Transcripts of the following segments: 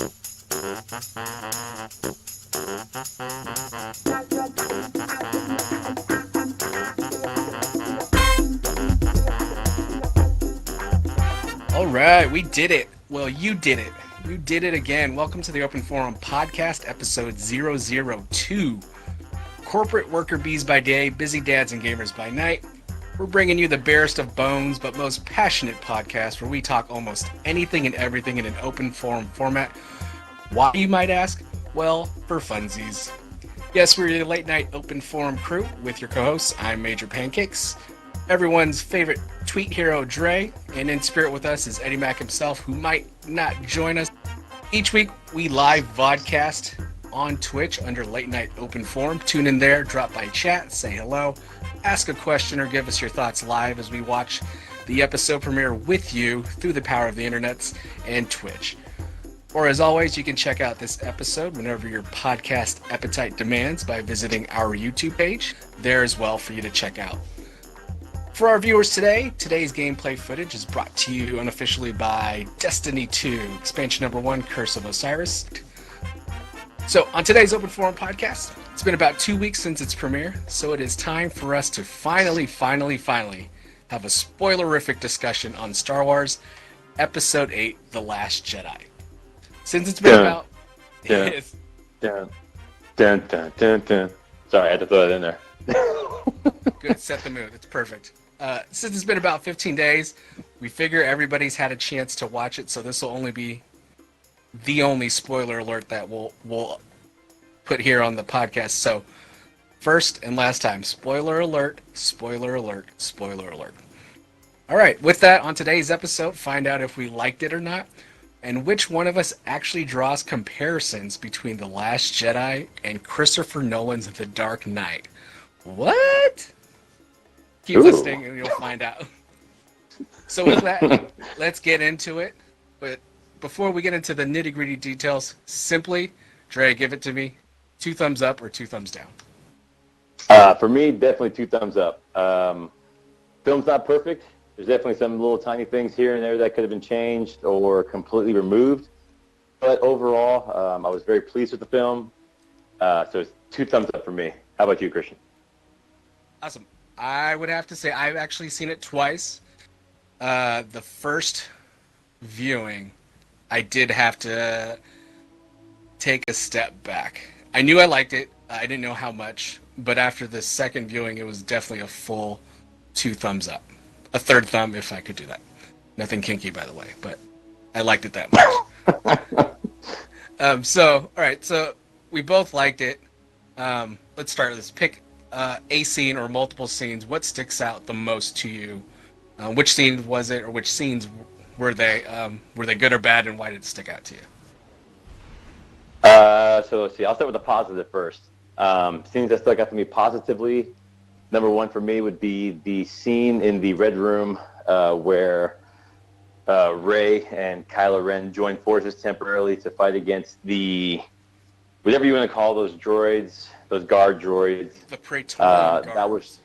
All right, we did it. Well, you did it. You did it again. Welcome to the Open Forum Podcast, episode 002. Corporate worker bees by day, busy dads and gamers by night. We're bringing you the barest of bones, but most passionate podcast where we talk almost anything and everything in an open forum format. Why, you might ask? Well, for funsies. Yes, we're the late night open forum crew with your co-hosts. I'm Major Pancakes, everyone's favorite tweet hero Dre, and in spirit with us is Eddie Mac himself, who might not join us. Each week we live vodcast on Twitch under Late Night Open Forum. Tune in there, drop by chat, say hello, ask a question, or give us your thoughts live as we watch the episode premiere with you through the power of the internets and Twitch. Or as always, you can check out this episode whenever your podcast appetite demands by visiting our YouTube page there as well for you to check out. For our viewers today, today's gameplay footage is brought to you unofficially by Destiny 2, expansion number 1, Curse of Osiris. So on today's Open Forum podcast, it's been about 2 weeks since its premiere, so it is time for us to finally have a spoilerific discussion on Star Wars Episode 8, The Last Jedi. Since it's been about... Sorry, I had to throw that in there. Good, set the mood. It's perfect. Since it's been about 15 days, we figure everybody's had a chance to watch it, so this will only be the only spoiler alert that we'll put here on the podcast. So, first and last time, spoiler alert, spoiler alert, spoiler alert. All right, with that, on today's episode, find out if we liked it or not, and which one of us actually draws comparisons between The Last Jedi and Christopher Nolan's The Dark Knight. What? Keep listening and you'll find out. So with that, let's get into it. But before we get into the nitty-gritty details, simply, Dre, give it to me. 2 thumbs up or 2 thumbs down? For me, definitely 2 thumbs up. Film's not perfect. There's definitely some little tiny things here and there that could have been changed or completely removed. But overall, I was very pleased with the film. So it's 2 thumbs up for me. How about you, Christian? Awesome. I would have to say I've actually seen it twice. The first viewing, I did have to take a step back. I knew I liked it. I didn't know how much. But after the second viewing, it was definitely a full 2 thumbs up. A 3rd thumb, if I could do that. Nothing kinky, by the way, but I liked it that much. So, all right, so we both liked it. Let's start with this. Pick a scene or multiple scenes. What sticks out the most to you? Which scene was it, or which scenes were they? Were they good or bad, and why did it stick out to you? So let's see. I'll start with the positive first. Scenes that stuck out to me positively. Number 1 for me would be the scene in the Red Room where Rey and Kylo Ren join forces temporarily to fight against the, whatever you want to call those droids, those guard droids. The Praetorian Guards. That was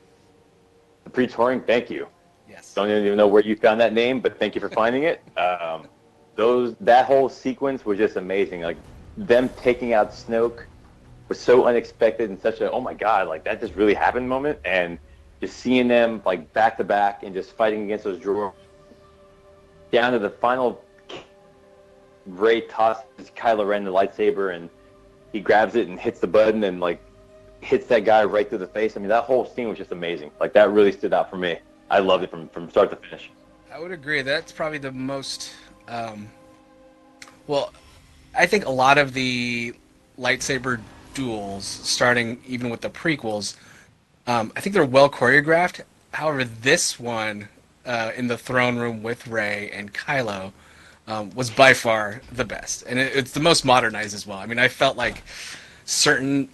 the Praetorian. Thank you. Yes. Don't even know where you found that name, but thank you for finding it. That whole sequence was just amazing. Like them taking out Snoke was so unexpected and such a, oh my god, like that just really happened moment, and just seeing them like back to back and just fighting against those droids down to the final. Rey tosses Kylo Ren the lightsaber and he grabs it and hits the button and like hits that guy right through the face. I mean, that whole scene was just amazing. Like that really stood out for me. I loved it from start to finish. I would agree. That's probably the most. Well, I think a lot of the lightsaber duels, starting even with the prequels, I think they're well choreographed. However, this one in the throne room with Rey and Kylo was by far the best, and it's the most modernized as well. I mean, I felt like certain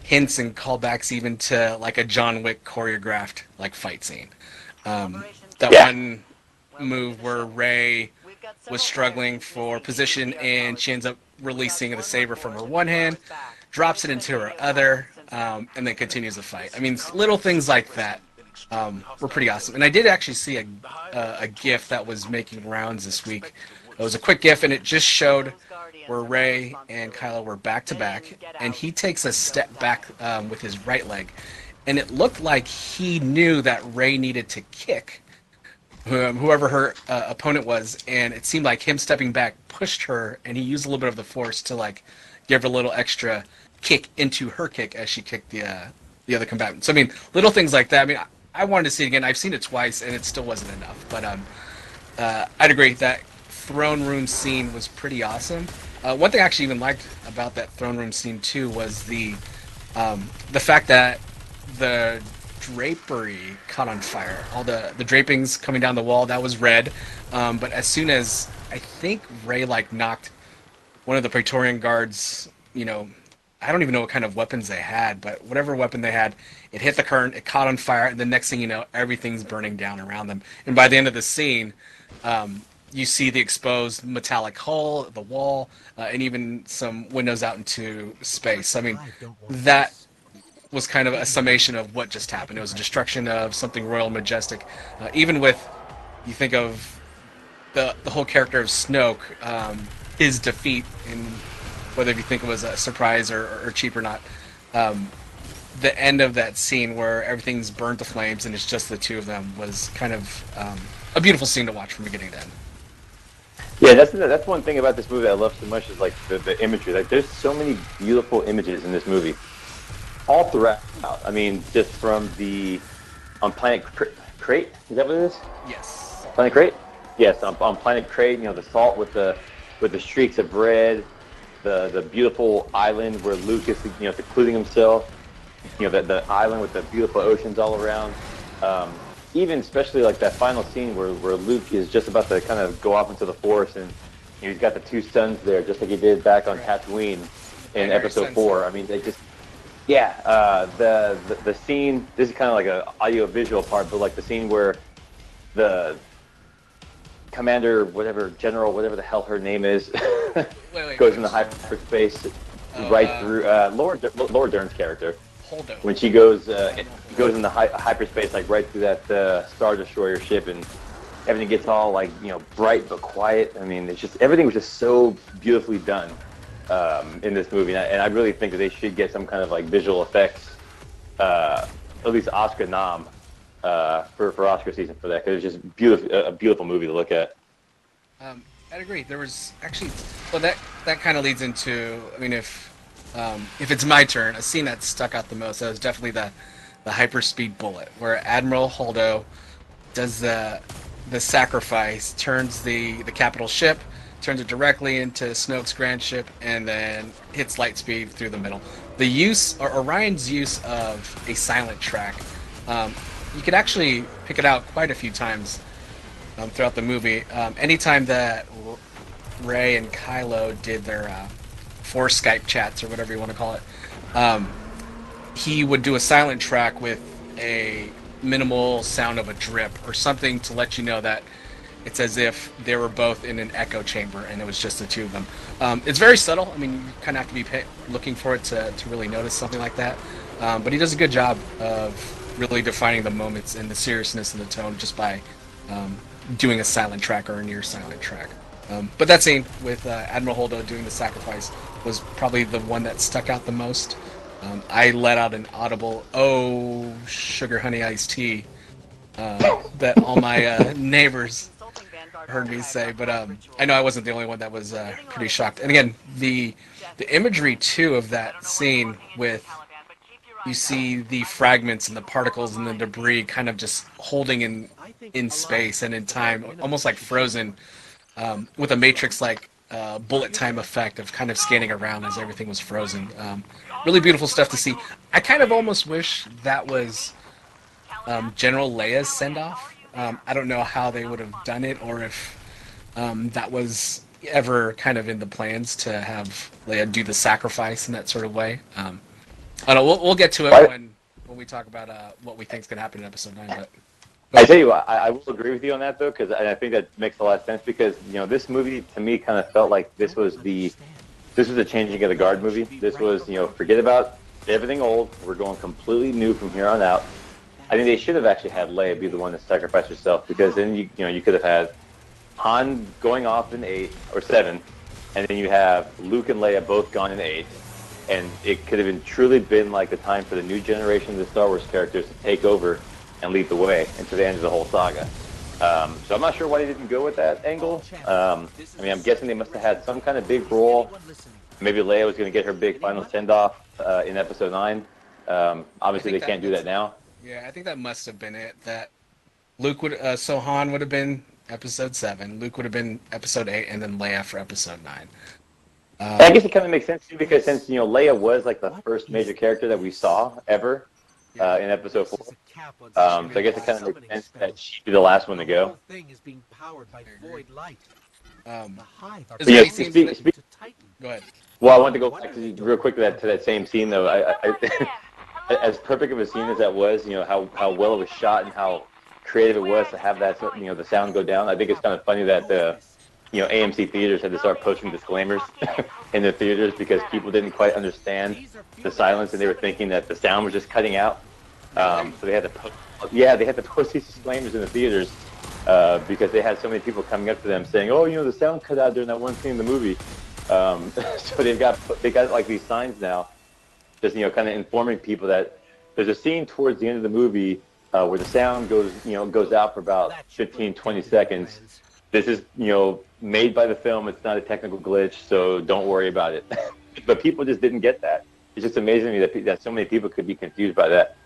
hints and callbacks even to like a John Wick choreographed like fight scene. One move where Rey was struggling for position and she ends up releasing the saber from her one hand, drops it into her other, and then continues the fight. I mean, little things like that were pretty awesome. And I did actually see a GIF that was making rounds this week. It was a quick GIF, and it just showed where Rey and Kylo were back to back, and he takes a step back with his right leg, and it looked like he knew that Rey needed to kick whoever her opponent was, and it seemed like him stepping back pushed her, and he used a little bit of the force to like give her a little extra kick into her kick as she kicked the other combatant. So I mean, little things like that. I mean, I wanted to see it again. I've seen it twice, and it still wasn't enough. But I'd agree that throne room scene was pretty awesome. One thing I actually even liked about that throne room scene too was the fact that the drapery caught on fire. All the drapings coming down the wall, that was red. But as soon as I think Rey like knocked one of the Praetorian guards, you know, I don't even know what kind of weapons they had, but whatever weapon they had, it hit the current, it caught on fire, and the next thing you know, everything's burning down around them. And by the end of the scene, you see the exposed metallic hull, the wall, and even some windows out into space. I mean, that was kind of a summation of what just happened. It was a destruction of something royal and majestic. Even with, you think of the whole character of Snoke, his defeat, in whether you think it was a surprise or cheap or not, the end of that scene where everything's burned to flames and it's just the two of them was kind of a beautiful scene to watch from beginning to end. Yeah, that's one thing about this movie I love so much is like the imagery. Like, there's so many beautiful images in this movie, all throughout. I mean, just from on Planet Crate, is that what it is? Yes. Planet Crate. Yes, on Planet Crate. You know, the salt with the streaks of red, the beautiful island where Luke is, you know, secluding himself. You know, the island with the beautiful oceans all around. Even especially like that final scene where Luke is just about to kind of go off into the forest, and you know, he's got the two suns there, just like he did back on Tatooine in Episode 4. I mean, they just, yeah, the scene. This is kind of like an audio-visual part, but like the scene where the commander, general, whatever the hell her name is, goes into hyperspace right through Laura Dern's character. When she goes into hyperspace, like right through that Star Destroyer ship, and everything gets all like, you know, bright but quiet. I mean, it's just, everything was just so beautifully done in this movie, and I really think that they should get some kind of like visual effects, at least Oscar nom for Oscar season for that, because it's just a beautiful movie to look at. I'd agree. There was actually, well, that kind of leads into, I mean, if it's my turn, a scene that stuck out the most, that was definitely the hyperspeed bullet, where Admiral Holdo does the sacrifice, turns the capital ship, turns it directly into Snoke's grand ship, and then hits light speed through the middle. The use, or Ryan's use of a silent track, you could actually pick it out quite a few times throughout the movie. Anytime that Rey and Kylo did their Force Skype chats, or whatever you want to call it, he would do a silent track with a minimal sound of a drip or something to let you know that it's as if they were both in an echo chamber and it was just the two of them. It's very subtle. I mean, you kind of have to be looking for it to really notice something like that. But he does a good job of really defining the moments and the seriousness and the tone just by doing a silent track or a near silent track. But that scene with Admiral Holdo doing the sacrifice was probably the one that stuck out the most. I let out an audible, "Oh, sugar honey iced tea," that all my neighbors heard me say. But I know I wasn't the only one that was pretty shocked. And again, the imagery too of that scene, with you see the fragments and the particles and the debris kind of just holding in space and in time, almost like frozen, with a Matrix-like bullet time effect of kind of scanning around as everything was frozen. Really beautiful stuff to see. I kind of almost wish that was General Leia's send-off. I don't know how they would have done it, or if that was ever kind of in the plans to have Leia do the sacrifice in that sort of way. I don't know. We'll get to it when we talk about what we think is going to happen in Episode 9. But I tell you what, I will agree with you on that, though, because I think that makes a lot of sense, because, you know, this movie to me kind of felt like this was a changing of the guard movie. This was, you know, forget about everything old. We're going completely new from here on out. I think they should have actually had Leia be the one to sacrifice herself, because then you could have had Han going off in 8 or 7, and then you have Luke and Leia both gone in 8, and it could have truly been like the time for the new generation of the Star Wars characters to take over and lead the way into the end of the whole saga. So I'm not sure why they didn't go with that angle. I mean, I'm guessing they must have had some kind of big role. Maybe Leia was going to get her big final send-off in Episode 9. Obviously, they can't do that now. Yeah, I think that must have been it. That Luke would, so Han would have been Episode 7, Luke would have been Episode 8, and then Leia for Episode 9. I guess it kind of makes sense too, because since Leia was like the first major character that we saw ever in Episode 4, so I guess it kind of makes sense that she'd be the last one to go. Go ahead. Well, I want to go back real quick to that same scene though. As perfect of a scene as that was, how well it was shot and how creative it was to have that, the sound go down. I think it's kind of funny that AMC theaters had to start posting disclaimers in the theaters because people didn't quite understand the silence and they were thinking that the sound was just cutting out. So they had to post these disclaimers in the theaters because they had so many people coming up to them saying, "Oh, the sound cut out during that one scene in the movie." So they got like these signs now, just kind of informing people that there's a scene towards the end of the movie where the sound goes out for about 15, 20 seconds. This is made by the film. It's not a technical glitch, so don't worry about it. But people just didn't get that. It's just amazing to me that so many people could be confused by that.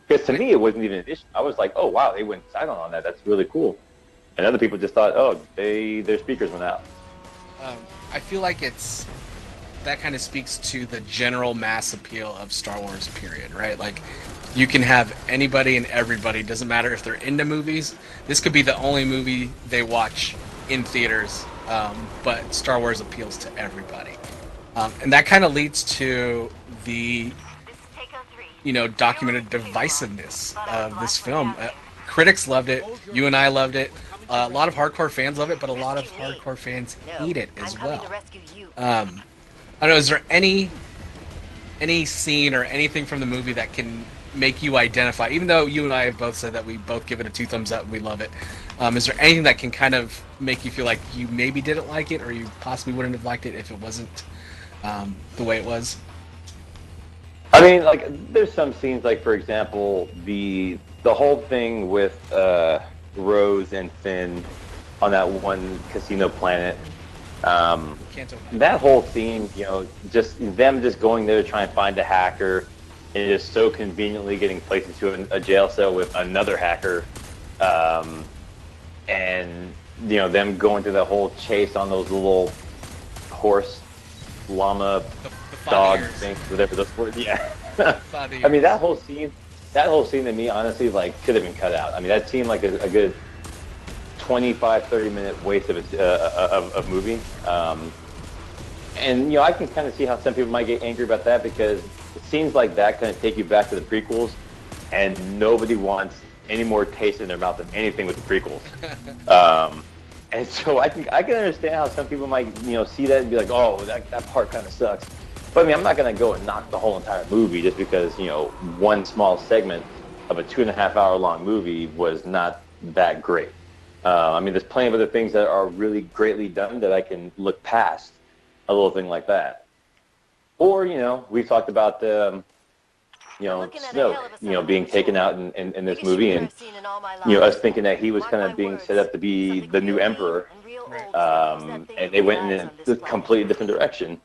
Because to me, it wasn't even an issue. I was like, oh wow, they went silent on that. That's really cool. And other people just thought, oh, their speakers went out. I feel like that kind of speaks to the general mass appeal of Star Wars, period, right? Like, you can have anybody and everybody, doesn't matter if they're into movies. This could be the only movie they watch in theaters, but Star Wars appeals to everybody. And that kind of leads to the, documented divisiveness of this film. Critics loved it. You and I loved it. A lot of hardcore fans love it, but a lot of hardcore fans hate it as well. I don't know, is there any scene or anything from the movie that can make you identify, even though you and I have both said that we both give it a 2 thumbs up, we love it, is there anything that can kind of make you feel like you maybe didn't like it, or you possibly wouldn't have liked it if it wasn't the way it was? I mean, like, there's some scenes, like, for example, the whole thing with Rose and Finn on that one casino planet. That whole scene, just them just going there to try and find a hacker, and just so conveniently getting placed into a jail cell with another hacker, and them going through the whole chase on those little horse, llama, dog things, whatever those words. Yeah. I mean, that whole scene to me, honestly, like, could have been cut out. I mean, that seemed like a good 25-30 minute waste of movie. And I can kind of see how some people might get angry about that, because scenes like that kind of take you back to the prequels, and nobody wants any more taste in their mouth of anything with the prequels. And so I can understand how some people might see that and be like, oh, that part kind of sucks. But I mean, I'm not gonna go and knock the whole entire movie just because one small segment of a 2.5-hour long movie was not that great. I mean, there's plenty of other things that are really greatly done that I can look past a little thing like that. Or, we've talked about Snoke, being taken out in this movie, and, us thinking that he was kind of being set up to be the new emperor, and they went in a completely different direction.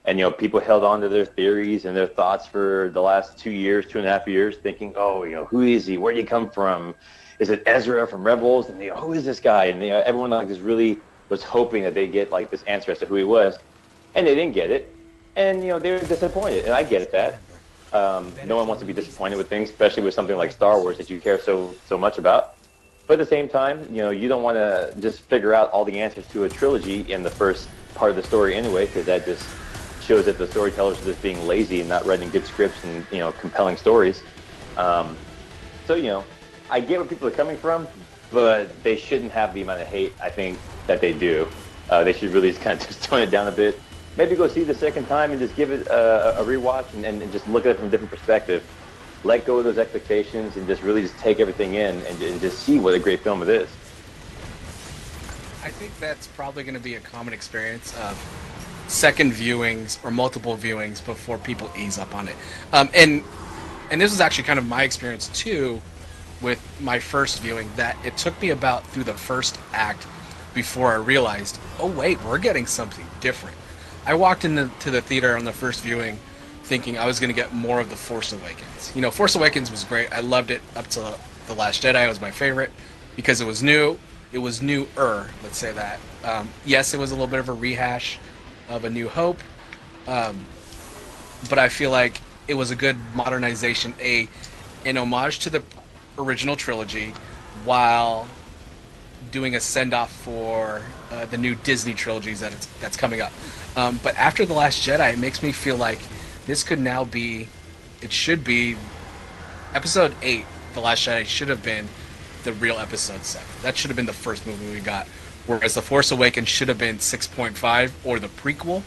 And, people held on to their theories and their thoughts for the last 2.5 years, thinking, oh, who is he? Where did he come from? Is it Ezra from Rebels? And who is this guy? And everyone just really was hoping that they get like this answer as to who he was, and they didn't get it, and they were disappointed. And I get that. No one wants to be disappointed with things, especially with something like Star Wars that you care so much about. But at the same time, you don't want to just figure out all the answers to a trilogy in the first part of the story anyway, because that just shows that the storytellers are just being lazy and not writing good scripts and compelling stories. So I get where people are coming from, but they shouldn't have the amount of hate I think that they do. They should really kind of just tone it down a bit. Maybe go see it the second time and just give it a rewatch and just look at it from a different perspective. Let go of those expectations and just really just take everything in and just see what a great film it is. I think that's probably going to be a common experience of second viewings or multiple viewings before people ease up on it. And this was actually kind of my experience too with my first viewing, that it took me about through the first act before I realized, oh wait, we're getting something different. I walked into the theater on the first viewing thinking I was going to get more of The Force Awakens. You know, Force Awakens was great. I loved it up to The Last Jedi. It was my favorite because it was new. It was newer, let's say that. Yes, it was a little bit of a rehash of A New Hope, but I feel like it was a good modernization, an homage to the original trilogy, while doing a send-off for the new Disney trilogies that's coming up. But after The Last Jedi, it makes me feel like this could now be, it should be, Episode 8, The Last Jedi, should have been the real Episode 7. That should have been the first movie we got. Whereas The Force Awakens should have been 6.5, or the prequel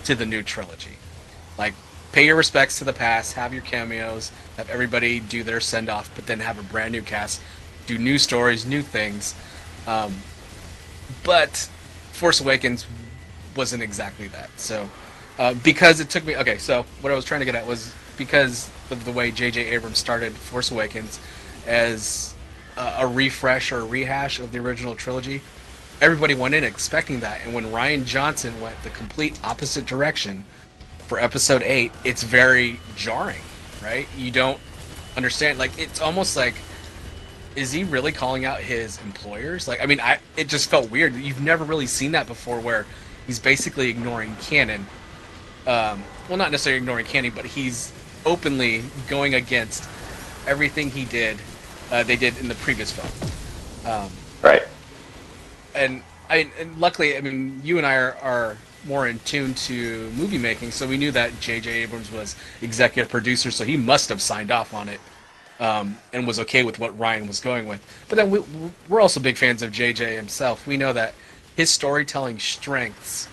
to the new trilogy. Like, pay your respects to the past, have your cameos, have everybody do their send-off, but then have a brand new cast, do new stories, new things. But Force Awakens wasn't exactly that. So, because it took me... Okay, so what I was trying to get at was, because of the way J.J. Abrams started Force Awakens as a refresh or a rehash of the original trilogy, everybody went in expecting that. And when Rian Johnson went the complete opposite direction for Episode 8, it's very jarring, right? You don't understand. Like, it's almost like, is he really calling out his employers? Like, I mean, it just felt weird. You've never really seen that before, where he's basically ignoring canon. Well, not necessarily ignoring canon, but he's openly going against everything they did in the previous film. Right. And luckily, I mean, you and I are more in tune to movie making, so we knew that J.J. Abrams was executive producer, so he must have signed off on it, and was okay with what Ryan was going with. But then we're also big fans of J.J. himself. We know that his storytelling strengths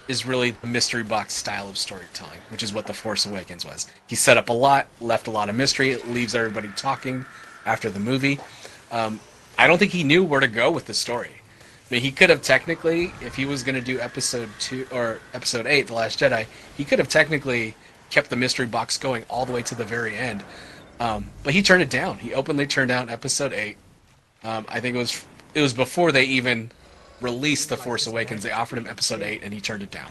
is really the mystery box style of storytelling, which is what The Force Awakens was. He set up a lot, left a lot of mystery, it leaves everybody talking after the movie. I don't think he knew where to go with the story. I mean, he could have technically, if he was going to do Episode 2 or Episode 8, The Last Jedi, he could have technically kept the mystery box going all the way to the very end. But he turned it down. He openly turned down Episode 8. I think it was before they even released The Force Awakens. They offered him Episode 8, and he turned it down.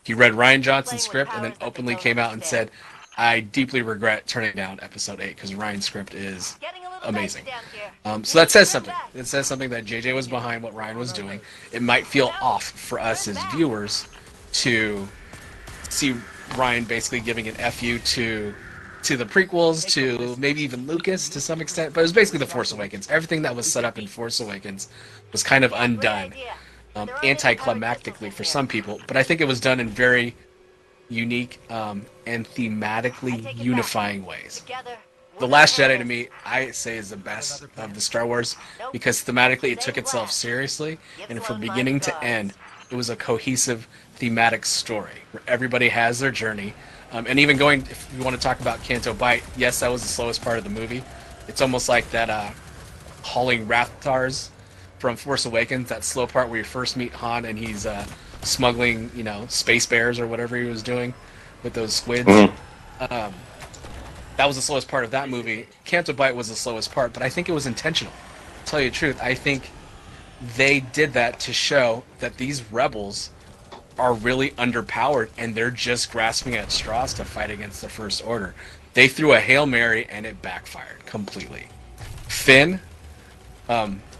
He read Rian Johnson's script and then openly came out and said, I deeply regret turning down Episode 8 because Ryan's script is amazing. So that says something. It says something that JJ was behind what Ryan was doing. It might feel off for us as viewers to see Ryan basically giving an FU to the prequels, to maybe even Lucas to some extent, but it was basically The Force Awakens. Everything that was set up in Force Awakens was kind of undone, anticlimactically for some people, but I think it was done in very unique and thematically unifying ways. The Last Jedi, to me, I say is the best of the Star Wars, because thematically it took itself seriously, and from beginning to end, it was a cohesive thematic story where everybody has their journey. And even going, if you want to talk about Canto Bight, yes, that was the slowest part of the movie. It's almost like that hauling Rathtars from Force Awakens, that slow part where you first meet Han and he's smuggling, space bears or whatever he was doing with those squids. Mm-hmm. That was the slowest part of that movie. Canto Bight was the slowest part, but I think it was intentional. To tell you the truth, I think they did that to show that these rebels are really underpowered and they're just grasping at straws to fight against the First Order. They threw a Hail Mary and it backfired completely. Finn,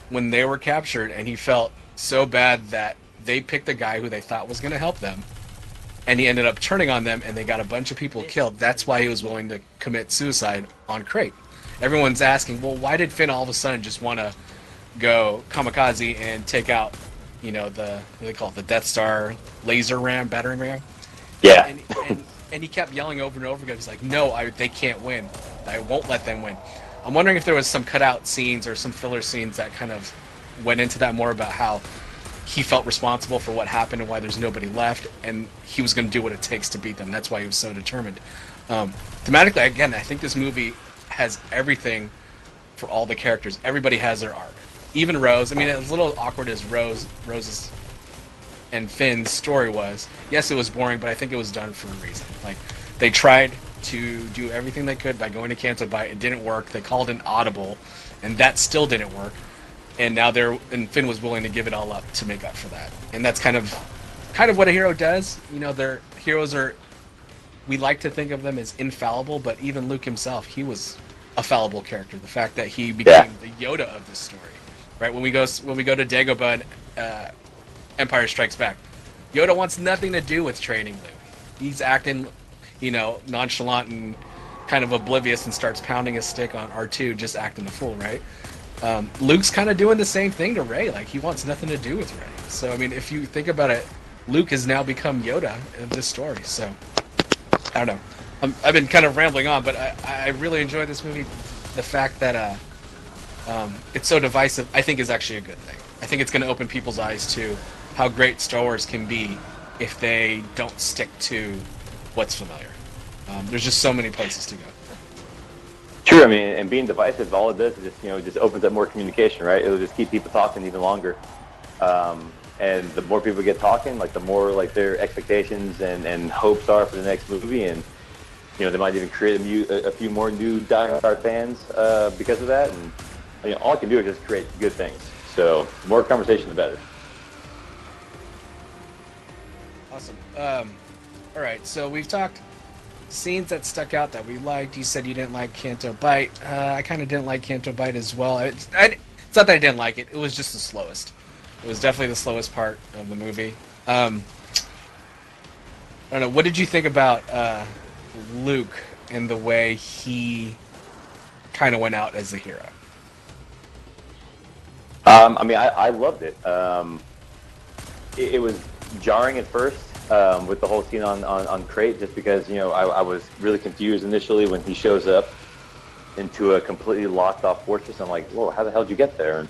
when they were captured and he felt so bad that they picked a guy who they thought was going to help them, and he ended up turning on them and they got a bunch of people killed. That's why he was willing to commit suicide on Crate. Everyone's asking, well, why did Finn all of a sudden just want to go kamikaze and take out, the, what do they call it, the Death Star laser ram, battering ram? Yeah. And he kept yelling over and over again. He's like, no, they can't win. I won't let them win. I'm wondering if there was some cutout scenes or some filler scenes that kind of went into that more about how he felt responsible for what happened and why there's nobody left, and he was going to do what it takes to beat them. That's why he was so determined. Thematically, again, I think this movie has everything for all the characters. Everybody has their arc. Even Rose. I mean, it's a little awkward as Rose's and Finn's story was. Yes, it was boring, but I think it was done for a reason. Like, they tried to do everything they could by going to Canto Bight. It didn't work. They called an audible, and that still didn't work. And now Finn was willing to give it all up to make up for that. And that's kind of what a hero does. You know, their heroes are. We like to think of them as infallible, but even Luke himself, he was a fallible character. The fact that he became the Yoda of this story, right? When we go to Dagobah, Empire Strikes Back, Yoda wants nothing to do with training Luke. He's acting, nonchalant and kind of oblivious, and starts pounding his stick on R2, just acting the fool, right? Luke's kind of doing the same thing to Rey. Like, he wants nothing to do with Rey. So, I mean, if you think about it, Luke has now become Yoda of this story. So, I don't know. I've been kind of rambling on, but I really enjoy this movie. The fact that it's so divisive, I think, is actually a good thing. I think it's going to open people's eyes to how great Star Wars can be if they don't stick to what's familiar. There's just so many places to go. True. I mean, and being divisive, all it does is just opens up more communication, right? It'll just keep people talking even longer. And the more people get talking, like, the more, like, their expectations and hopes are for the next movie, and they might even create a few more new diehard fans because of that. And all I can do is just create good things. So the more conversation, the better. Awesome. All right, so we've talked scenes that stuck out that we liked. You said you didn't like Canto Bight. I kind of didn't like Canto Bight as well. It's not that I didn't like it. It was just the slowest. It was definitely the slowest part of the movie. I don't know. What did you think about Luke and the way he kind of went out as the hero? I mean, I loved it. It was jarring at first with the whole scene on Crate, just because I was really confused initially when he shows up into a completely locked off fortress. I'm like, whoa, how the hell did you get there? And,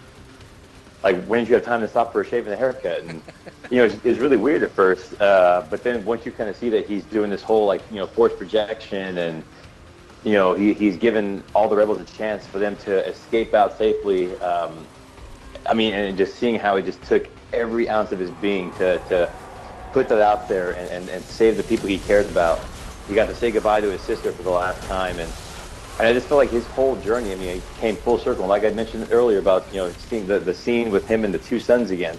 like, when did you have time to stop for a shave and a haircut? And it's really weird at first, but then once you kind of see that he's doing this whole, like, force projection, and he's given all the rebels a chance for them to escape out safely. I mean, and just seeing how he just took every ounce of his being to put that out there and save the people he cares about. He got to say goodbye to his sister for the last time, and I just felt like his whole journey, I mean, it came full circle. Like I mentioned earlier about, seeing the scene with him and the two sons again.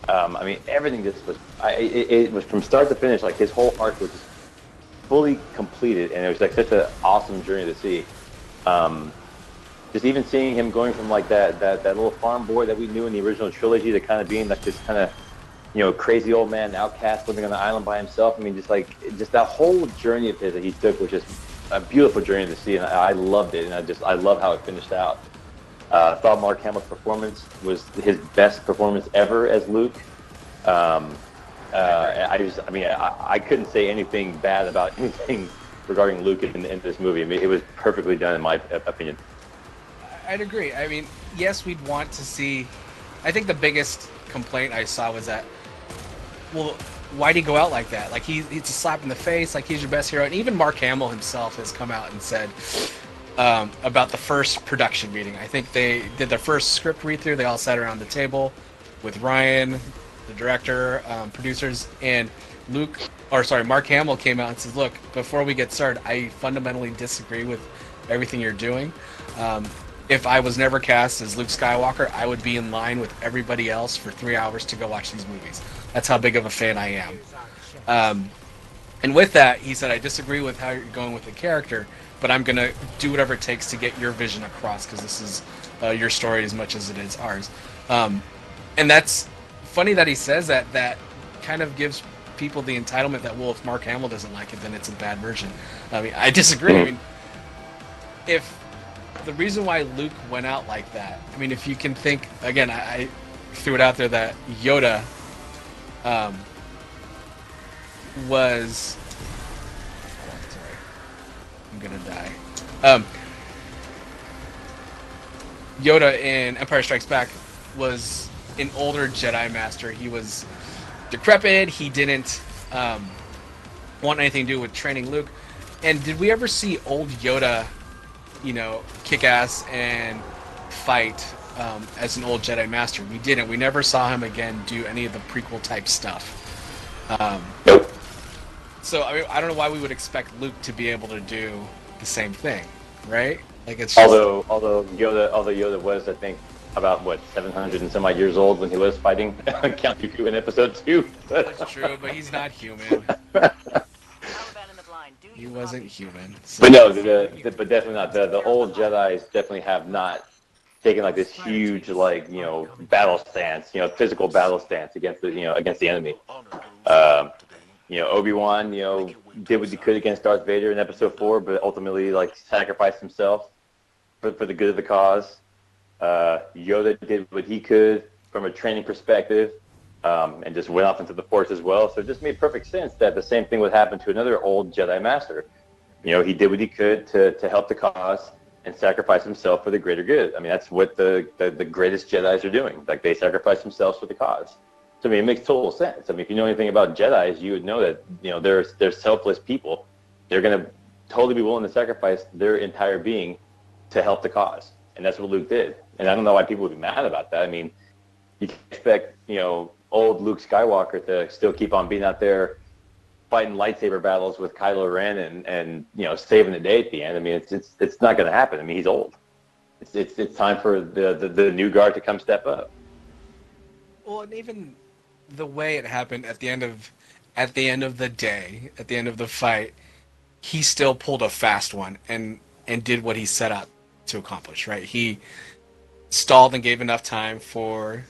I mean, everything just was, it was from start to finish, like, his whole arc was just fully completed, and it was like such an awesome journey to see. Just even seeing him going from, like, that little farm boy that we knew in the original trilogy to kind of being like this kind of crazy old man outcast living on the island by himself. I mean, just that whole journey of his that he took was just a beautiful journey to see, and I loved it, and I love how it finished out. I thought Mark Hamill's performance was his best performance ever as Luke. I couldn't say anything bad about anything regarding Luke in this movie. I mean, it was perfectly done in my opinion. I'd agree. I mean, yes, we'd want to see. I think the biggest complaint I saw was that, well, why'd he go out like that? Like, it's a slap in the face. Like, he's your best hero. And even Mark Hamill himself has come out and said about the first production meeting. I think they did their first script read-through. They all sat around the table with Ryan, the director, producers, and Mark Hamill came out and said, look, before we get started, I fundamentally disagree with everything you're doing. If I was never cast as Luke Skywalker, I would be in line with everybody else for 3 hours to go watch these movies. That's how big of a fan I am. And with that, he said, I disagree with how you're going with the character, but I'm going to do whatever it takes to get your vision across, because this is your story as much as it is ours. And that's funny that he says that. That kind of gives people the entitlement that, well, if Mark Hamill doesn't like it, then it's a bad version. I mean, I disagree. I mean, if the reason why Luke went out like that, I mean, if you can think, again, I threw it out there that Yoda was... sorry, I'm gonna die. Yoda in Empire Strikes Back was an older Jedi Master. He was decrepit. He didn't want anything to do with training Luke. And did we ever see old Yoda, kick ass and fight as an old Jedi Master. We didn't. We never saw him again do any of the prequel type stuff. Nope. So I mean, I don't know why we would expect Luke to be able to do the same thing, right? Like it's just... although Yoda was, I think, about what 700 and some odd years old when he was fighting Count Dooku in Episode 2. That's true, but he's not human. He wasn't human. So. But no, but definitely not. The old Jedi's definitely have not taken like this huge battle stance, physical battle stance against the enemy. Obi-Wan, did what he could against Darth Vader in Episode 4, but ultimately sacrificed himself for the good of the cause. Yoda did what he could from a training perspective, and just went off into the Force as well. So it just made perfect sense that the same thing would happen to another old Jedi Master. He did what he could to help the cause and sacrifice himself for the greater good. I mean, that's what the greatest Jedis are doing. Like, they sacrifice themselves for the cause. So, I mean, it makes total sense. I mean, if you know anything about Jedis, you would know that, they're selfless people. They're going to totally be willing to sacrifice their entire being to help the cause. And that's what Luke did. And I don't know why people would be mad about that. I mean, you can expect, old Luke Skywalker to still keep on being out there fighting lightsaber battles with Kylo Ren and saving the day at the end. I mean, it's not going to happen. I mean, he's old. It's time for the new guard to come step up. Well, and even the way it happened at the end of the day, at the end of the fight, he still pulled a fast one and did what he set out to accomplish, right? He stalled and gave enough time for,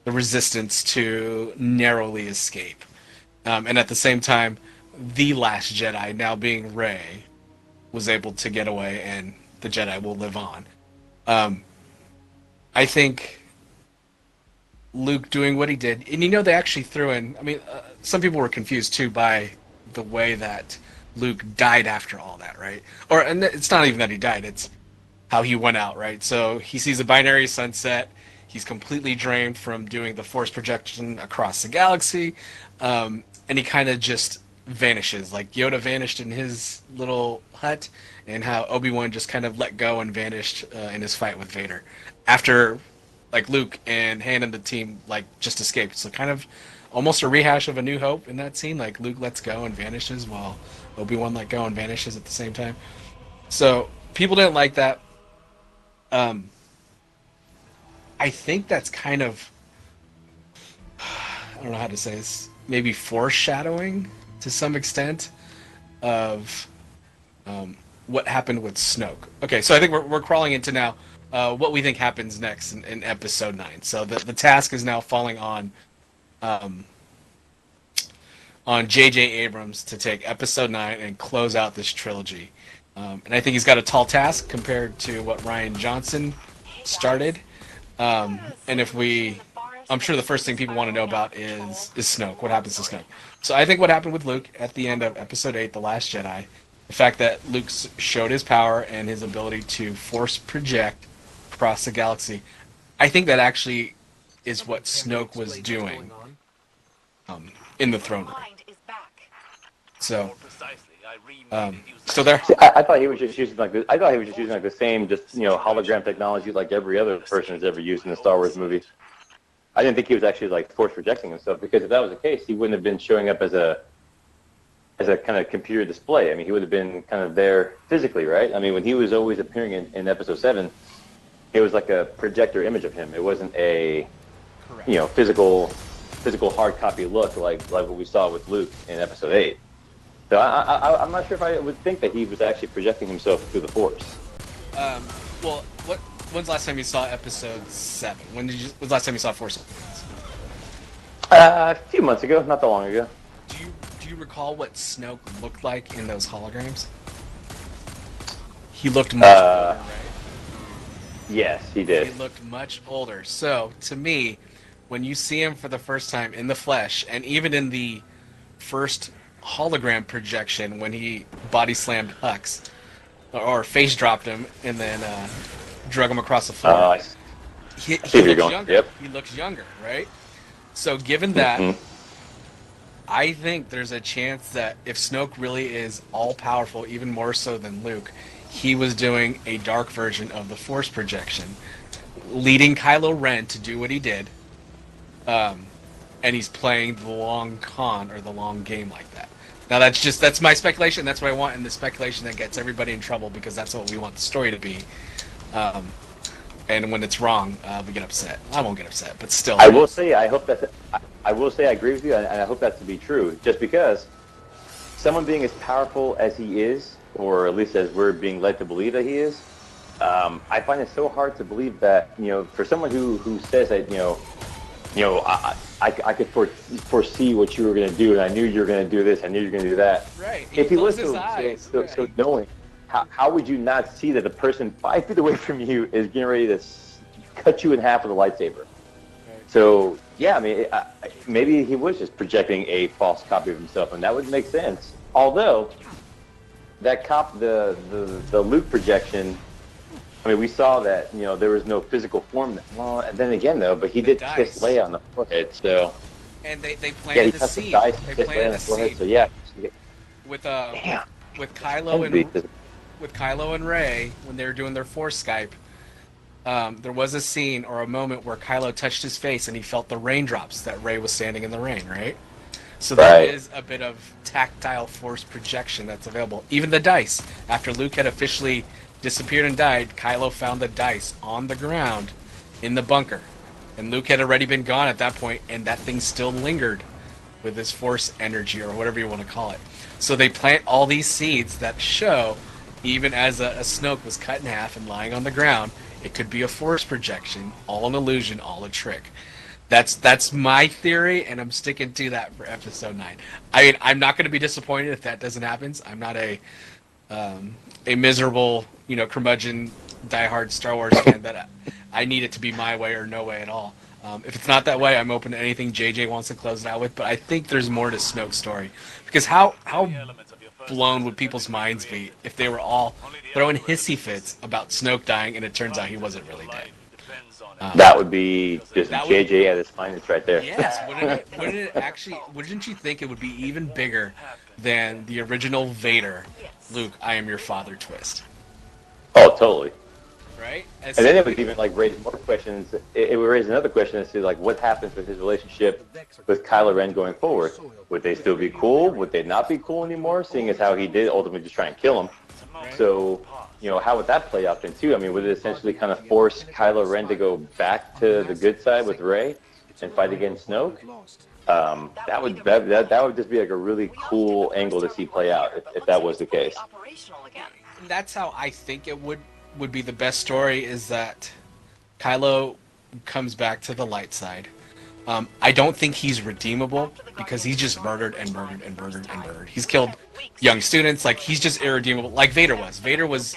the resistance to narrowly escape. And at the same time, the Last Jedi, now being Rey, was able to get away, and the Jedi will live on. I think Luke doing what he did, and they actually threw in, I mean, some people were confused too by the way that Luke died after all that, right? And it's not even that he died, it's how he went out, right? So he sees a binary sunset. He's completely drained from doing the Force projection across the galaxy, and he kind of just vanishes. Like Yoda vanished in his little hut, and how Obi-Wan just kind of let go and vanished in his fight with Vader. After, Luke and Han and the team, just escaped. So kind of almost a rehash of A New Hope in that scene. Like, Luke lets go and vanishes while Obi-Wan let go and vanishes at the same time. So people didn't like that. I think that's kind of, I don't know how to say this, maybe foreshadowing to some extent of what happened with Snoke. Okay, so I think we're crawling into now what we think happens next in Episode 9. So the task is now falling on J.J. Abrams to take Episode 9 and close out this trilogy. And I think he's got a tall task compared to what Rian Johnson started. And I'm sure the first thing people want to know about is Snoke. What happens to Snoke? So I think what happened with Luke at the end of Episode 8, The Last Jedi, the fact that Luke showed his power and his ability to force project across the galaxy, I think that actually is what Snoke was doing in the throne room. So, still there? See, I thought he was just using the same hologram technology like every other person has ever used in a Star Wars movie. I didn't think he was actually force projecting himself, because if that was the case, he wouldn't have been showing up as a kind of computer display. I mean, he would have been kind of there physically, right? I mean, when he was always appearing in Episode 7, it was like a projector image of him. It wasn't a physical hard copy look like what we saw with Luke in Episode 8. So I'm not sure if I would think that he was actually projecting himself through the Force. Well, when's the last time you saw Episode 7? When's the last time you saw Force Awakens? A few months ago, not that long ago. Do you recall what Snoke looked like in those holograms? He looked much older, right? Yes, he did. He looked much older. So, to me, when you see him for the first time in the flesh, and even in the first hologram projection when he body slammed Hux, or face dropped him and then drug him across the floor, he looks younger. Yep. He looks younger, right? So given that, I think there's a chance that if Snoke really is all-powerful, even more so than Luke, he was doing a dark version of the Force projection leading Kylo Ren to do what he did, and he's playing the long con or the long game like that. Now that's my speculation. That's what I want in the speculation that gets everybody in trouble because that's what we want the story to be. And when it's wrong, we get upset. I won't get upset, but still. I will say I agree with you, and I hope that to be true. Just because someone being as powerful as he is, or at least as we're being led to believe that he is, I find it so hard to believe that for someone who says that I could foresee what you were going to do, and I knew you were going to do this, I knew you were going to do that. Right. If he was so knowing, how would you not see that the person 5 feet away from you is getting ready to cut you in half with a lightsaber? Right. So yeah, I mean, maybe he was just projecting a false copy of himself, and that would make sense. Although that the Luke projection, I mean, we saw that there was no physical form. Well, and then again though, but he did kiss Leia on the forehead, so. And they planted the seed. They planted the seed. So yeah. With Kylo and Rey, when they were doing their Force Skype, there was a scene or a moment where Kylo touched his face and he felt the raindrops that Rey was standing in the rain, right? So there is a bit of tactile Force projection that's available. Even the dice. After Luke had officially disappeared and died, Kylo found the dice on the ground in the bunker. And Luke had already been gone at that point, and that thing still lingered with his Force energy, or whatever you want to call it. So they plant all these seeds that show, even as a Snoke was cut in half and lying on the ground, it could be a Force projection, all an illusion, all a trick. That's my theory, and I'm sticking to that for Episode 9. I mean, I'm not going to be disappointed if that doesn't happen. I'm not a miserable, curmudgeon, diehard Star Wars fan that I need it to be my way or no way at all. If it's not that way, I'm open to anything JJ wants to close it out with. But I think there's more to Snoke's story, because how blown would people's minds be if they were all throwing hissy fits about Snoke dying and it turns out he wasn't really dead? That would be just JJ at his finest right there. Yes, wouldn't it actually? Wouldn't you think it would be even bigger than the original Vader, Luke, I am your father twist? Oh, totally. Right? And then it would even raise more questions. It would raise another question as to what happens with his relationship with Kylo Ren going forward. Would they still be cool? Would they not be cool anymore? Seeing as how he did ultimately just try and kill him. Right. So, how would that play out then too? I mean, would it essentially kind of force Kylo Ren to go back to the good side with Rey and fight against Snoke? That would just be a really cool angle to see play out if that was the case. That's how I think it would be the best story, is that Kylo comes back to the light side. I don't think he's redeemable because he's just murdered and murdered and murdered and murdered. He's killed young students. He's just irredeemable, like Vader was. Vader was,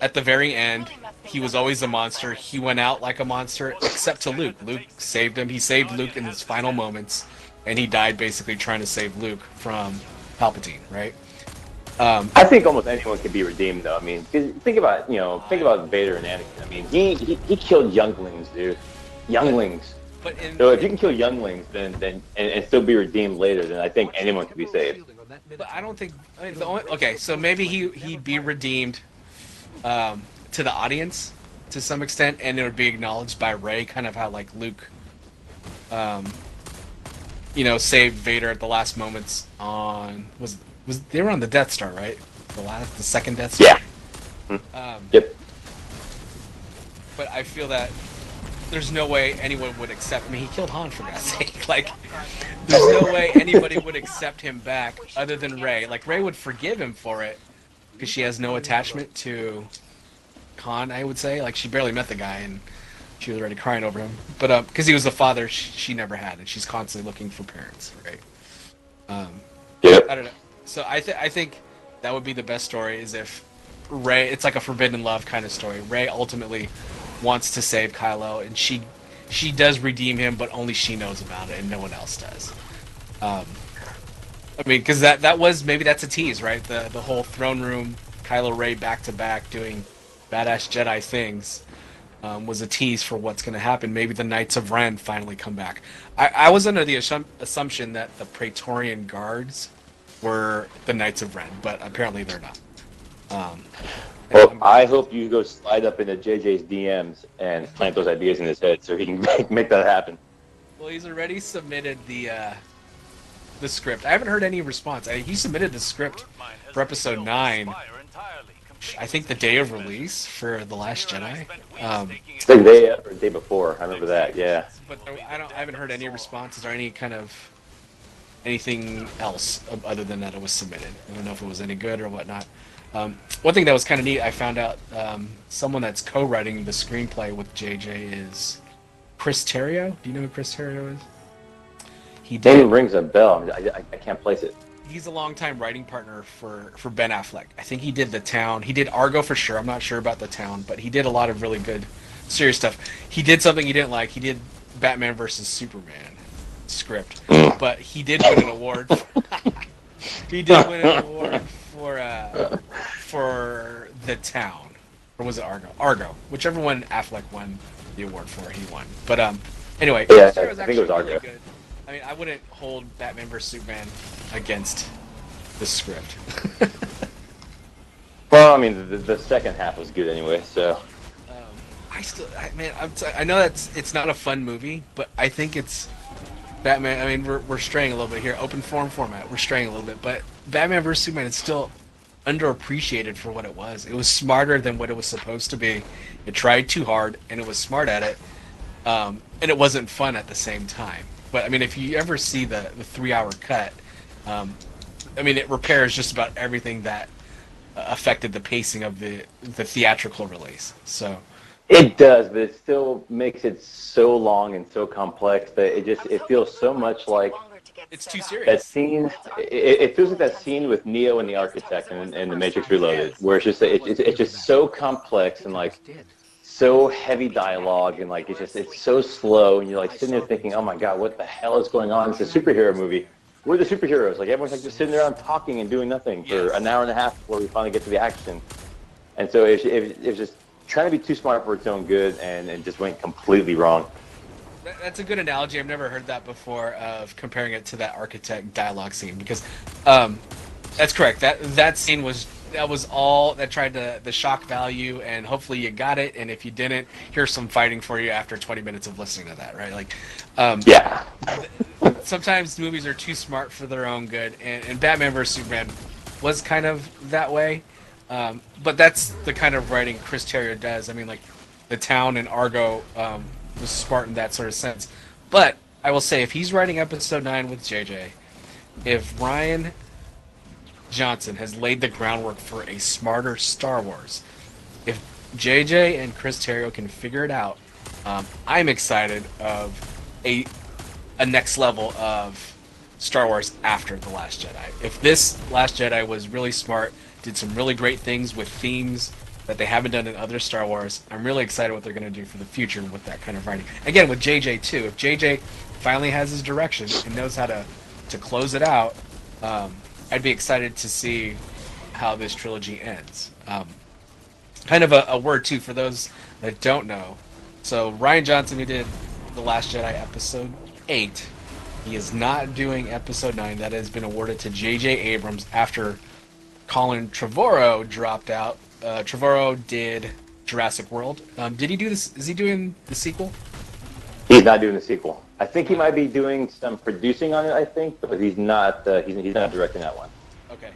at the very end, he was always a monster. He went out like a monster, except to Luke. Luke saved him. He saved Luke in his final moments, and he died basically trying to save Luke from Palpatine, right? I think almost anyone can be redeemed, though. I mean, think about Vader and Anakin. I mean, he killed younglings, dude. Younglings. So if you can kill younglings, then and still be redeemed later, then I think anyone can be saved. But I don't think. I mean, okay, so maybe he'd be redeemed to the audience to some extent, and it would be acknowledged by Rey, kind of how Luke, saved Vader at the last moments on was they were on the Death Star, right? The second Death Star. Yeah. Yep. But I feel that there's no way anyone would accept me. He killed Han, for God's sake. There's no way anybody would accept him back other than Rey. Rey would forgive him for it because she has no attachment to Han, I would say. She barely met the guy and she was already crying over him. But because he was the father she never had, and she's constantly looking for parents, right? Yep. I don't know. So I think that would be the best story, is if Rey, it's like a forbidden love kind of story. Rey ultimately wants to save Kylo, and she does redeem him, but only she knows about it and no one else does. I mean, because that was, maybe that's a tease, right? The whole throne room, Kylo Rey back to back doing badass Jedi things was a tease for what's going to happen. Maybe the Knights of Ren finally come back. I was under the assumption that the Praetorian Guards were the Knights of Ren, but apparently they're not. Well, I hope you go slide up into JJ's DMs and plant those ideas in his head so he can make that happen. Well, he's already submitted the script. I haven't heard any response. He submitted the script for episode 9. I think the day of release for The Last Jedi. It's the day or the day before. I remember that. Yeah. But I haven't heard any responses or any kind of anything else other than that it was submitted. I don't know if it was any good or whatnot. One thing that was kind of neat, I found out someone that's co-writing the screenplay with JJ is Chris Terrio. Do you know who Chris Terrio is? He did. Name rings a bell. I can't place it. He's a longtime writing partner for Ben Affleck. I think he did The Town. He did Argo for sure. I'm not sure about The Town, but he did a lot of really good, serious stuff. He did something you didn't like. He did Batman versus Superman script, but he did win an award. He did win an award for The Town, or was it Argo? Argo, whichever one Affleck won the award for, he won. But anyway, yeah, I think it was Argo. Really good. I mean, I wouldn't hold Batman vs Superman against the script. Well, I mean, the second half was good anyway. So I know it's not a fun movie, but I think it's Batman. I mean, we're straying a little bit here. Open forum format, we're straying a little bit, but Batman vs Superman is still underappreciated for what it was. It was smarter than what it was supposed to be. It tried too hard, and it was smart at it, and it wasn't fun at the same time. But I mean, if you ever see the 3-hour cut, I mean, it repairs just about everything that affected the pacing of the theatrical release. So it does, but it still makes it so long and so complex that it feels so much like it's too serious. That scene, it feels like that scene with Neo and the Architect in The Matrix Reloaded, where it's just so complex and like so heavy dialogue, and like it's so slow, and you're like sitting there thinking, oh my god, what the hell is going on? It's a superhero movie. We're the superheroes. Like everyone's like just sitting around talking and doing nothing for an hour and a half before we finally get to the action. And so it's just trying to be too smart for its own good, and just went completely wrong. That's a good analogy. I've never heard that before, of comparing it to that Architect dialogue scene, because that's correct. That scene was all that tried to the shock value, and hopefully you got it, and if you didn't, here's some fighting for you after 20 minutes of listening to that, right? Like yeah. Sometimes movies are too smart for their own good, and Batman vs Superman was kind of that way, but that's the kind of writing Chris Terrio does. I mean, like The Town and Argo was smart in that sort of sense. But I will say, if he's writing episode 9 with JJ, if Rian Johnson has laid the groundwork for a smarter Star Wars, if JJ and Chris Terrio can figure it out, I'm excited of a next level of Star Wars after The Last Jedi. If this Last Jedi was really smart, did some really great things with themes that they haven't done in other Star Wars, I'm really excited what they're going to do for the future with that kind of writing. Again, with JJ too. If JJ finally has his direction and knows how to close it out, I'd be excited to see how this trilogy ends. Kind of a word too for those that don't know. So Rian Johnson, who did The Last Jedi episode 8, he is not doing episode 9. That has been awarded to J.J. Abrams after Colin Trevorrow dropped out. Trevorrow did Jurassic World. Did he do this? Is he doing the sequel? He's not doing the sequel. I think he might be doing some producing on it, I think, but he's not directing that one. Okay.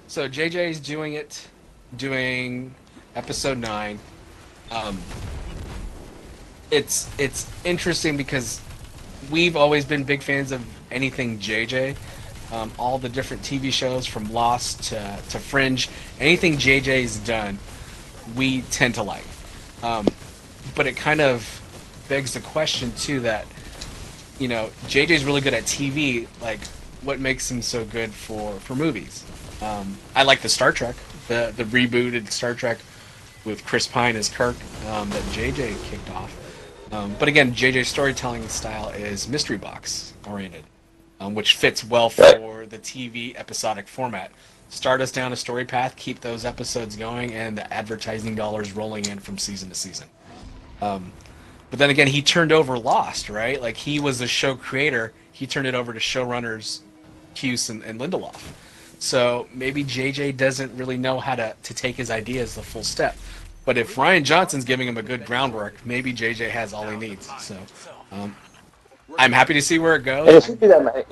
So JJ's doing episode 9. It's interesting because we've always been big fans of anything JJ. All the different TV shows from Lost to Fringe, anything JJ's done, we tend to like. But it kind of begs the question too that, you know, JJ's really good at TV. Like, what makes him so good for movies? I like the Star Trek, the rebooted Star Trek with Chris Pine as Kirk that JJ kicked off. But again, JJ's storytelling style is mystery box oriented, which fits well for the TV episodic format. Start us down a story path, keep those episodes going, and the advertising dollars rolling in from season to season. But then again, he turned over Lost, right? Like, he was the show creator. He turned it over to showrunners Cuse and Lindelof. So maybe JJ doesn't really know how to take his ideas the full step. But if Rian Johnson's giving him a good groundwork, maybe JJ has all he needs. So um, I'm happy to see where it goes. And it should be that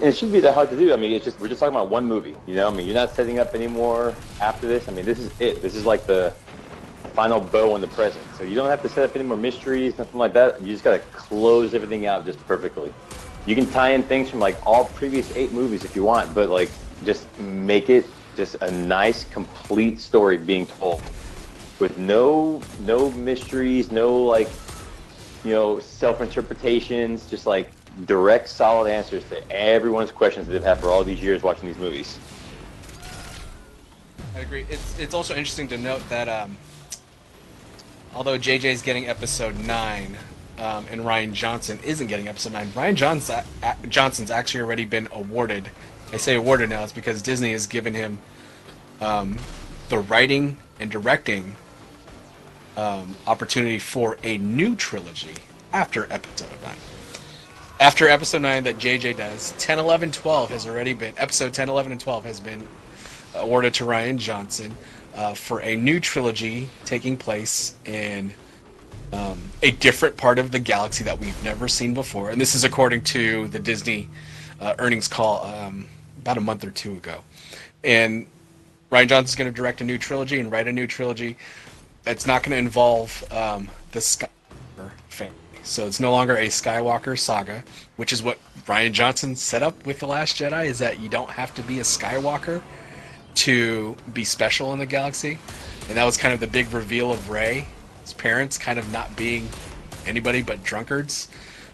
it should be that hard to do. I mean, it's just we're just talking about one movie. You know, I mean, you're not setting up any more after this. I mean, this is it. This is like the final bow on the present. So you don't have to set up any more mysteries, nothing like that. You just gotta close everything out just perfectly. You can tie in things from like all previous 8 movies if you want, but like just make it just a nice, complete story being told with no mysteries, no like self-interpretations, just like direct, solid answers to everyone's questions that they've had for all these years watching these movies. I agree. It's also interesting to note that although JJ's getting episode 9 and Rian Johnson isn't getting episode 9, Johnson's actually already been awarded. I say awarded now, it's because Disney has given him the writing and directing opportunity for a new trilogy after episode 9. After episode 9 that JJ does, 10, 11, 12 has already been, episode 10, 11, and 12 has been awarded to Rian Johnson for a new trilogy taking place in a different part of the galaxy that we've never seen before. And this is according to the Disney earnings call about a month or two ago. And Rian Johnson's going to direct a new trilogy and write a new trilogy. It's not going to involve the Skywalker family. So it's no longer a Skywalker saga, which is what Rian Johnson set up with The Last Jedi, is that you don't have to be a Skywalker to be special in the galaxy. And that was kind of the big reveal of Rey's parents kind of not being anybody but drunkards.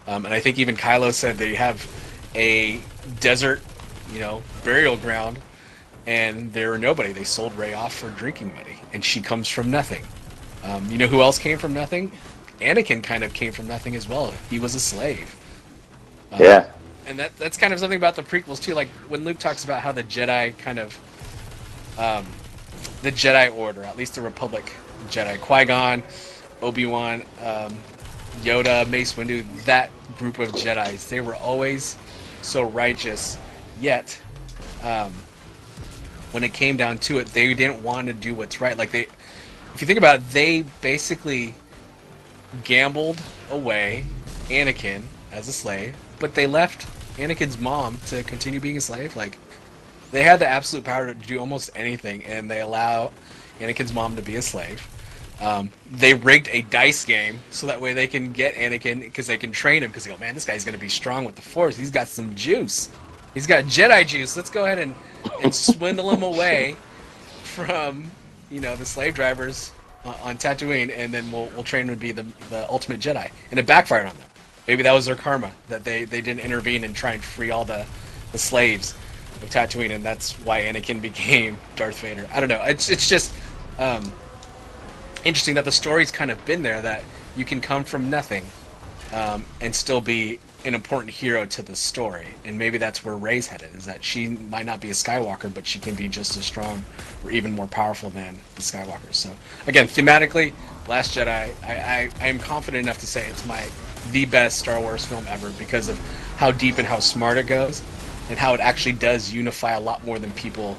And I think even Kylo said they have a desert, burial ground, and they were nobody. They sold Rey off for drinking money, and she comes from nothing. You know who else came from nothing? Anakin kind of came from nothing as well. He was a slave. Yeah. And that's kind of something about the prequels too. Like when Luke talks about how the Jedi kind of, the Jedi Order, at least the Republic Jedi, Qui-Gon, Obi-Wan, Yoda, Mace Windu, that group of Jedis, they were always so righteous, yet when it came down to it, they didn't want to do what's right. Like if you think about it, they basically gambled away Anakin as a slave, but they left Anakin's mom to continue being a slave. Like, they had the absolute power to do almost anything, and they allow Anakin's mom to be a slave. They rigged a dice game so that way they can get Anakin, because they can train him, because they go, man, this guy's going to be strong with the Force. He's got some juice. He's got Jedi juice. Let's go ahead and swindle him away from, the slave drivers on Tatooine, and then we'll train him to be the ultimate Jedi. And it backfired on them. Maybe that was their karma, that they didn't intervene and try and free all the slaves of Tatooine, and that's why Anakin became Darth Vader. I don't know. It's just interesting that the story's kind of been there, that you can come from nothing and still be an important hero to the story. And maybe that's where Rey's headed, is that she might not be a Skywalker, but she can be just as strong or even more powerful than the Skywalkers. So again, thematically, Last Jedi, I am confident enough to say it's the best Star Wars film ever, because of how deep and how smart it goes, and how it actually does unify a lot more than people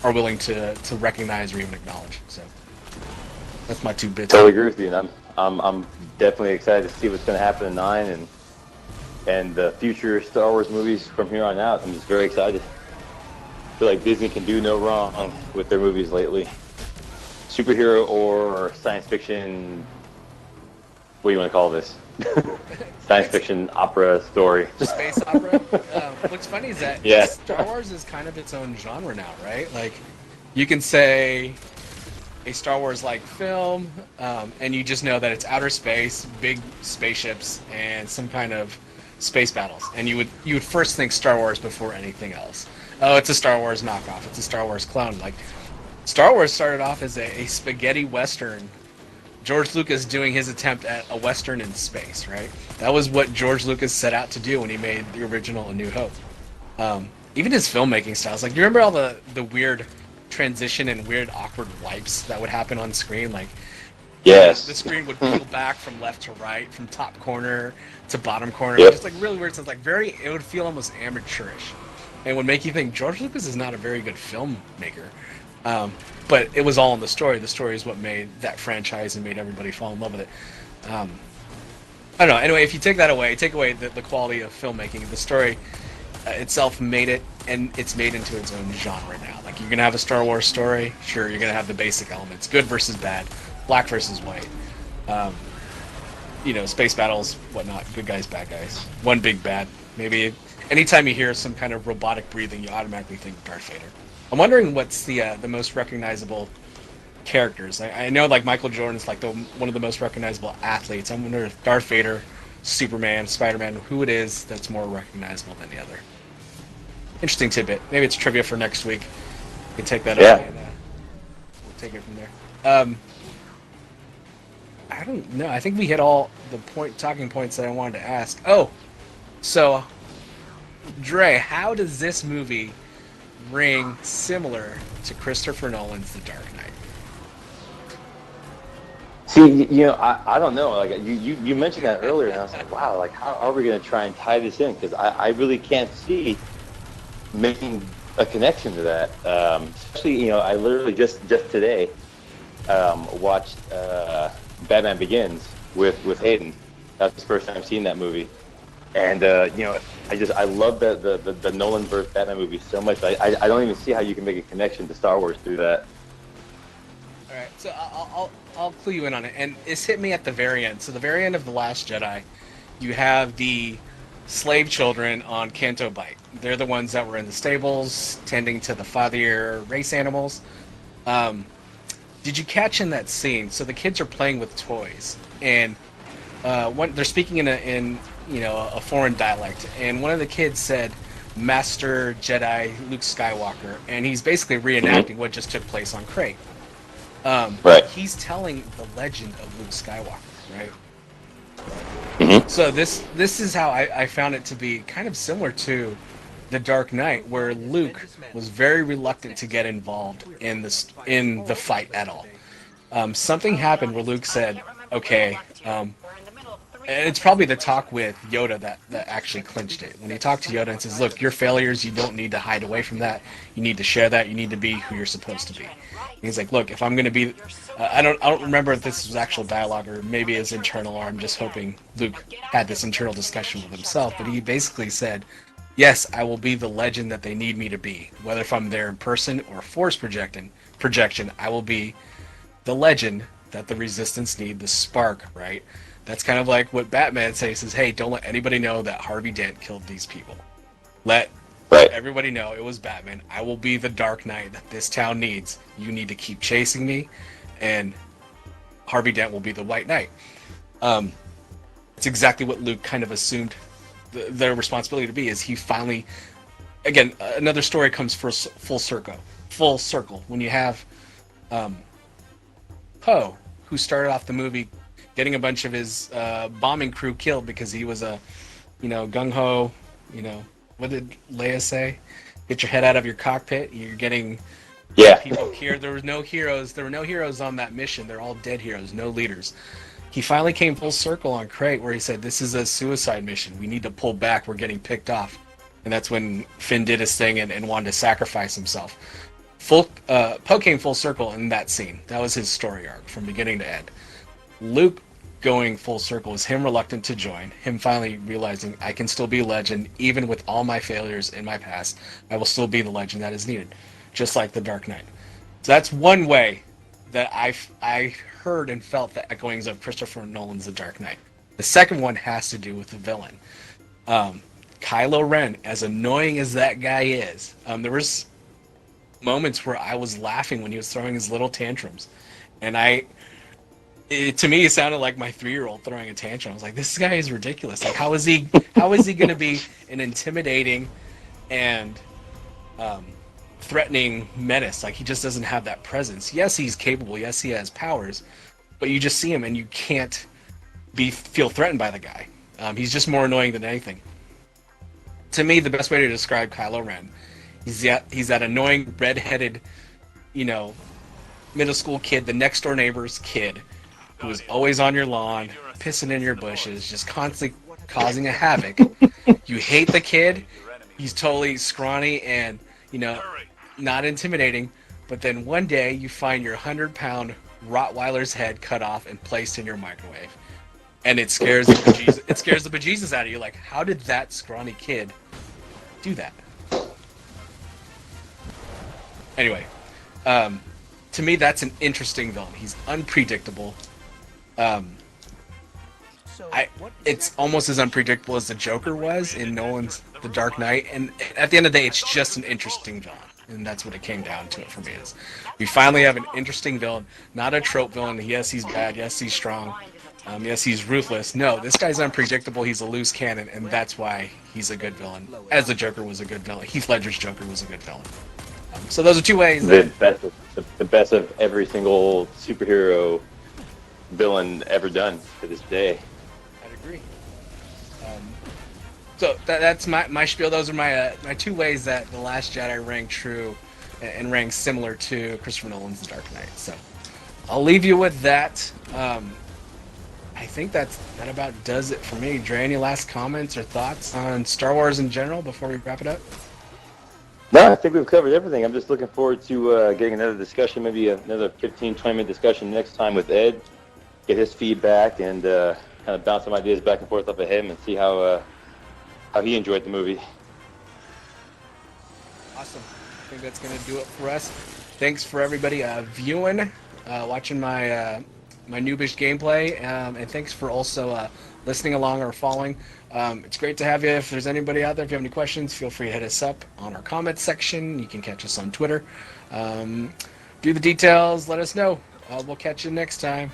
are willing to recognize or even acknowledge. So that's my 2 bits. Totally agree with you, and I'm definitely excited to see what's going to happen in 9 and the future Star Wars movies from here on out. I'm just very excited. I feel like Disney can do no wrong with their movies lately. Superhero or science fiction, what do you want to call this? Science fiction opera story. Space opera. What's funny is that Star Wars is kind of its own genre now, right? Like, you can say a Star Wars-like film, and you just know that it's outer space, big spaceships, and some kind of space battles, and you would first think Star Wars before anything else. Oh, it's a Star Wars knockoff. It's a Star Wars clone. Like, Star Wars started off as a spaghetti western. George Lucas doing his attempt at a western in space, right? That was what George Lucas set out to do when he made the original A New Hope. Even his filmmaking styles, like, do you remember all the weird transition and weird awkward wipes that would happen on screen? Like, yes, the screen would peel back from left to right, from top corner to bottom corner, yep. Just like really weird stuff. Like, it would feel almost amateurish. and would make you think George Lucas is not a very good filmmaker. But it was all in the story. The story is what made that franchise and made everybody fall in love with it. I don't know. Anyway, if you take that away, take away the quality of filmmaking, the story itself made it, and it's made into its own genre now. Like, you're going to have a Star Wars story, sure, you're going to have the basic elements, good versus bad, black versus white, space battles, whatnot, good guys, bad guys, one big bad. Maybe anytime you hear some kind of robotic breathing, you automatically think Darth Vader. I'm wondering what's the most recognizable characters. I know, like, Michael Jordan's like one of the most recognizable athletes. I wonder if Darth Vader, Superman, Spider-Man, who it is that's more recognizable than the other. Interesting tidbit. Maybe it's trivia for next week. You can take that away and we'll take it from there. I don't know. I think we hit all the talking points that I wanted to ask. Oh, so, Dre, how does this movie ring similar to Christopher Nolan's The Dark Knight? See, I don't know. Like, you mentioned that earlier, and I was like, wow, like, how are we going to try and tie this in? Because I really can't see making a connection to that. Especially, I literally just today watched Batman Begins with Hayden. That's the first time seeing that movie, and I love the Nolan versus Batman movie so much. I don't even see how you can make a connection to Star Wars through that. All right, so I'll clue you in on it, and it's hit me at the very end. So the very end of The Last Jedi, you have the slave children on Canto Bight. They're the ones that were in the stables tending to the father race animals. Did you catch in that scene? So the kids are playing with toys, and they're speaking in a foreign dialect, and one of the kids said, "Master Jedi Luke Skywalker," and he's basically reenacting what just took place on Crate. Right. He's telling the legend of Luke Skywalker, right? Mm-hmm. So this is how I found it to be kind of similar to The Dark Knight, where Luke was very reluctant to get involved in the fight at all. Something happened where Luke said, "Okay," and it's probably the talk with Yoda that actually clinched it. When he talked to Yoda and says, "Look, your failures, you don't need to hide away from that. You need to share that. You need to be who you're supposed to be." And he's like, "Look, if I'm going to be," I don't remember if this was actual dialogue or maybe it's internal, or I'm just hoping Luke had this internal discussion with himself. But he basically said, "Yes, I will be the legend that they need me to be. Whether if I'm there in person or force projection, I will be the legend that the Resistance need, the spark," right? That's kind of like what Batman says, "Hey, don't let anybody know that Harvey Dent killed these people. Let everybody know it was Batman. I will be the Dark Knight that this town needs. You need to keep chasing me, and Harvey Dent will be the White Knight." It's exactly what Luke kind of assumed their responsibility to be. Is he finally, again, another story comes full circle when you have Poe, who started off the movie getting a bunch of his bombing crew killed because he was a, gung-ho, what did Leia say? Get your head out of your cockpit. You're getting people here. There were no heroes on that mission. They're all dead heroes, no leaders. He finally came full circle on Crate, where he said, "This is a suicide mission. We need to pull back. We're getting picked off." And that's when Finn did his thing and wanted to sacrifice himself. Poe came full circle in that scene. That was his story arc from beginning to end. Luke going full circle is him reluctant to join, him finally realizing, I can still be a legend, even with all my failures in my past. I will still be the legend that is needed, just like the Dark Knight. So that's one way that I heard and felt the echoings of Christopher Nolan's The Dark Knight. The second one has to do with the villain. Kylo Ren, as annoying as that guy is, there was moments where I was laughing when he was throwing his little tantrums, and to me, it sounded like my 3-year-old throwing a tantrum. I was like, this guy is ridiculous. Like, how is he going to be an intimidating and threatening menace? Like, he just doesn't have that presence. Yes, he's capable. Yes, he has powers. But you just see him and you can't feel threatened by the guy. He's just more annoying than anything. To me, the best way to describe Kylo Ren, he's that annoying, red-headed, middle school kid, the next-door neighbor's kid, who is always on your lawn, pissing in your bushes, just constantly causing a havoc. You hate the kid, he's totally scrawny and, not intimidating. But then one day you find your 100-pound Rottweiler's head cut off and placed in your microwave. And it scares the bejesus out of you. Like, how did that scrawny kid do that? Anyway, to me, that's an interesting villain. He's unpredictable. It's almost as unpredictable as the Joker was in Nolan's The Dark Knight. And at the end of the day, it's just an interesting villain. And that's what it came down to it for me. Is we finally have an interesting villain, not a trope villain. Yes, he's bad. Yes, he's strong. Yes, he's ruthless. No, this guy's unpredictable. He's a loose cannon, and that's why he's a good villain. As the Joker was a good villain. Heath Ledger's Joker was a good villain. So those are two ways. The best of every single superhero villain ever done to this day. I'd agree. So that's my spiel. Those are my two ways that The Last Jedi rang true and rang similar to Christopher Nolan's The Dark Knight. So I'll leave you with that. I think that about does it for me. Dre, any last comments or thoughts on Star Wars in general before we wrap it up? No, I think we've covered everything. I'm just looking forward to getting another discussion, maybe another 15, 20-minute discussion next time with Ed, get his feedback, and kind of bounce some ideas back and forth off of him and see how he enjoyed the movie. Awesome. I think that's going to do it for us. Thanks for everybody viewing, watching my noobish gameplay, and thanks for also listening along or following. It's great to have you. If there's anybody out there, if you have any questions, feel free to hit us up on our comments section. You can catch us on Twitter. Do the details. Let us know. We'll catch you next time.